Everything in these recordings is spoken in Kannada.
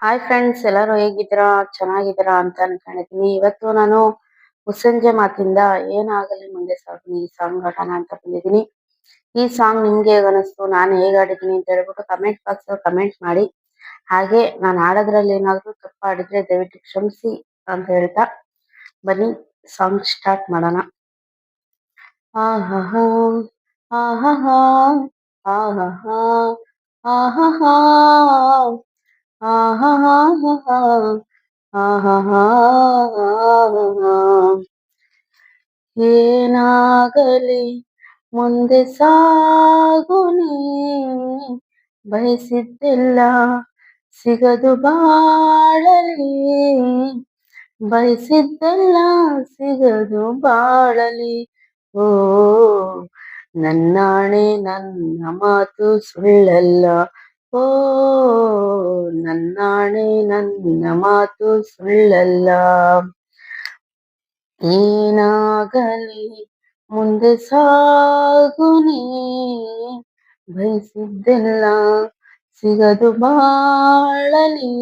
ಹಾಯ್ ಫ್ರೆಂಡ್ಸ್, ಎಲ್ಲರೂ ಹೇಗಿದ್ದೀರಾ? ಚೆನ್ನಾಗಿದ್ದೀರಾ ಅಂತ ಅನ್ಕೊಂಡಿದ್ದೀನಿ. ಇವತ್ತು ನಾನು ಮುಸ್ಸಂಜೆ ಮಾತಿಂದ ಏನಾಗಲಿ ಮುಂದೆ ಸಾಗು ಈ ಸಾಂಗ್ ಹಾಡೋಣ ಅಂತ ಬಂದಿದ್ದೀನಿ. ಈ ಸಾಂಗ್ ನಿಮ್ಗೆ ಹೇಗೆ ಅನಿಸ್ತು, ನಾನು ಹೇಗೆ ಆಡಿದ್ದೀನಿ ಅಂತ ಹೇಳ್ಬಿಟ್ಟು ಕಮೆಂಟ್ ಬಾಕ್ಸ್ ಅಲ್ಲಿ ಕಮೆಂಟ್ ಮಾಡಿ. ಹಾಗೆ ನಾನು ಆಡೋದ್ರಲ್ಲಿ ಏನಾದ್ರು ತಪ್ಪು ಆಡಿದ್ರೆ ದಯವಿಟ್ಟು ಕ್ಷಮಿಸಿ ಅಂತ ಹೇಳ್ತಾ ಬನ್ನಿ ಸಾಂಗ್ ಸ್ಟಾರ್ಟ್ ಮಾಡೋಣ. ಆಹಾ ಆಹಾ ಆಹಾ ಆಹಾ ಆಹಾ ಆಹಾ ಏನಾಗಲಿ ಮುಂದೆ ಸಾಗುನಿ, ಬಯಸಿದ್ದೆಲ್ಲ ಸಿಗದು ಬಾಳಲಿ, ಬಯಸಿದ್ದೆಲ್ಲ ಸಿಗದು ಬಾಳಲಿ. ಓ ನನ್ನಾಣೆ ನನ್ನ ಮಾತು ಸುಳ್ಳಲ್ಲ, ಓ ನನ್ನಾಣೆ ನನ್ನ ಮಾತು ಸುಳ್ಳಲ್ಲ. ಏನಾಗಲಿ ಮುಂದೆ ಸಾಗುನಿ, ಬಯಸಿದ್ದೆಲ್ಲ ಸಿಗದು ಬಾಳಲಿ,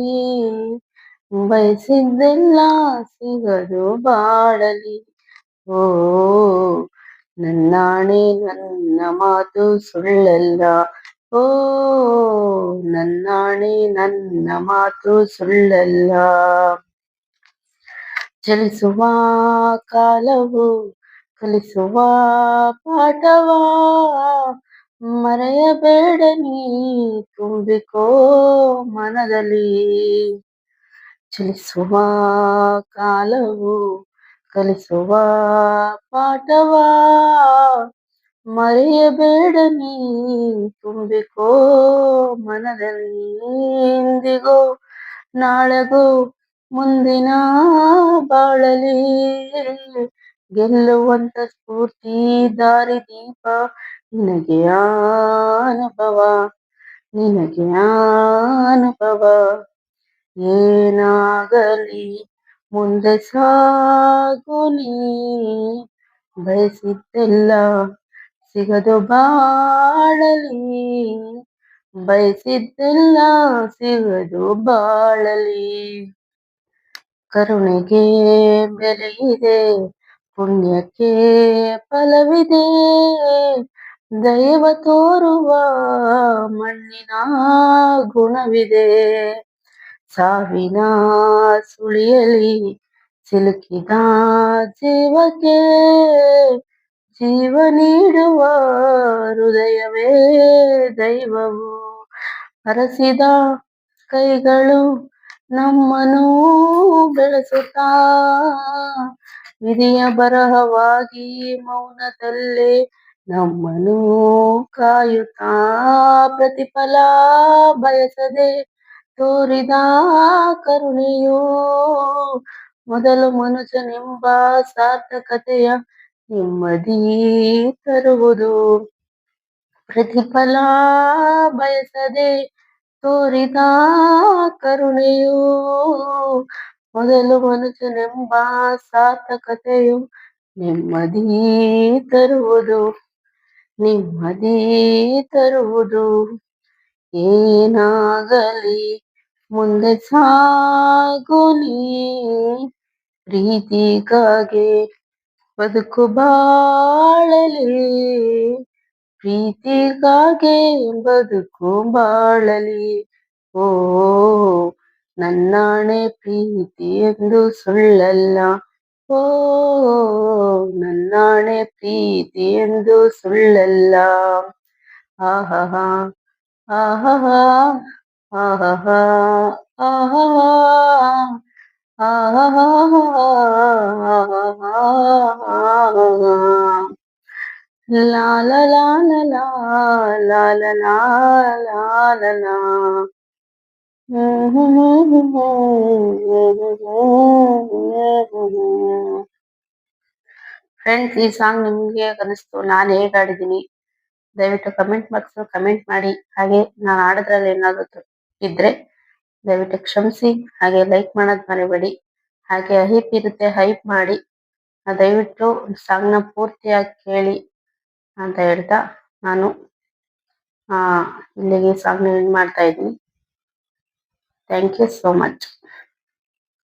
ಬಯಸಿದ್ದೆಲ್ಲ ಸಿಗದು ಬಾಳಲಿ. ಓ ನನ್ನಾಣೆ ನನ್ನ ಮಾತು ಸುಳ್ಳಲ್ಲ, ಓ ನನ್ನಾಣೆ ನನ್ನ ಮಾತು ಸುಳ್ಳಲ್ಲ. ಚಲಿಸುವ ಕಾಲವು ಕಲಿಸುವ ಪಾಠವಾ, ಮರೆಯಬೇಡ ನೀ ತುಂಬಿಕೋ ಮನದಲ್ಲಿ. ಚಲಿಸುವ ಕಾಲವು ಕಲಿಸುವ ಪಾಠವಾ, ಮರೆಯಬೇಡ ನೀ ತುಂಬಿಕೋ ಮನದಲ್ಲಿ. ಇಂದಿಗೋ ನಾಳೆಗೂ ಮುಂದಿನ ಬಾಳಲಿ, ಗೆಲ್ಲುವಂತ ಸ್ಫೂರ್ತಿ ದಾರಿ ದೀಪ ನಿನಗೆ ಅನುಭವ, ನಿನಗೆ ಅನುಭವ. ಏನಾಗಲಿ ಮುಂದೆ ಸಾಗುನಿ, ಬಯಸಿದ್ದೆಲ್ಲ ಸಿಗದು ಬಾಳಲಿ, ಬಯಸಿದ್ದೆಲ್ಲ ಸಿಗದು ಬಾಳಲಿ. ಕರುಣೆಗೆ ಬೆಲೆ ಇದೆ, ಪುಣ್ಯಕ್ಕೆ ಫಲವಿದೆ, ದೈವ ತೋರುವ ಮಣ್ಣಿನ ಗುಣವಿದೆ. ಸಾವಿನ ಸುಳಿಯಲಿ ಸಿಲುಕಿದ ಜೀವಕ್ಕೆ ಜೀವ ನೀಡುವ ಹೃದಯವೇ ದೈವವು. ಹರಸಿದ ಕೈಗಳು ನಮ್ಮನ್ನು ಬೆಳೆಸುತ್ತಾ, ವಿಧಿಯ ಬರಹವಾಗಿ ಮೌನದಲ್ಲೇ ನಮ್ಮನ್ನು ಕಾಯುತ್ತಾ, ಪ್ರತಿಫಲ ಬಯಸದೆ ತೋರಿದ ಕರುಣೆಯು ಮೊದಲು ಮನುಷ್ಯನೆಂಬ ಸಾರ್ಥಕತೆಯ ನೆಮ್ಮದಿ ತರುವುದು. ಪ್ರತಿಫಲ ಬಯಸದೆ ತೋರಿದ ಕರುಣೆಯು ಮೊದಲು ಮನುಷ್ಯನೆಂಬ ಸಾರ್ಥಕತೆಯು ನೆಮ್ಮದಿ ತರುವುದು, ನೆಮ್ಮದಿ ತರುವುದು. ಏನಾಗಲಿ ಮುಂದೆ ಸಾಗುನಿ, ಪ್ರೀತಿಗಾಗಿ ಬದುಕು ಬಾಳಲಿ, ಪ್ರೀತಿಗಾಗಿ ಬದುಕು ಬಾಳಲಿ. ಓ ನನ್ನಾಣೆ ಪ್ರೀತಿ ಎಂದು ಸುಳ್ಳಲ್ಲ, ಓ ನನ್ನಾಣೆ ಪ್ರೀತಿ ಎಂದು ಸುಳ್ಳಲ್ಲ. ಆಹಾ ಆಹಾ ಆಹಾ ಆಹಾ ಲಾ ಲಾ ಲಾ ಲಾ ಲಾ ಲಾ ಲಾ ಲಾ ಲಾ. ಫ್ರೆಂಡ್ಸ್, ಈ ಸಾಂಗ್ ನಿಮ್ಗೆ ಅನಿಸ್ತು, ನಾನು ಹೇಗೆ ಆಡಿದ್ದೀನಿ ದಯವಿಟ್ಟು ಕಮೆಂಟ್ ಬಾಕ್ಸ್ ಕಮೆಂಟ್ ಮಾಡಿ. ಹಾಗೆ ನಾನು ಆಡೋದ್ರಲ್ಲಿ ಏನಾದ್ರು ಇದ್ರೆ ದಯವಿಟ್ಟು ಕ್ಷಮಿಸಿ. ಹಾಗೆ ಲೈಕ್ ಮಾಡೋದು ಮರಿಬೇಡಿ. ಹಾಗೆ ಹೈಪ್ ಇರುತ್ತೆ, ಹೈಪ್ ಮಾಡಿ. ದಯವಿಟ್ಟು ಸಾಂಗ್ನ ಪೂರ್ತಿಯಾಗಿ ಕೇಳಿ ಅಂತ ಹೇಳ್ತಾ ನಾನು ಇಲ್ಲಿಗೆ ಸಾಂಗ್ನ ಎಂಡ್ ಮಾಡ್ತಾ ಇದ್ದೀನಿ. Thank you so much.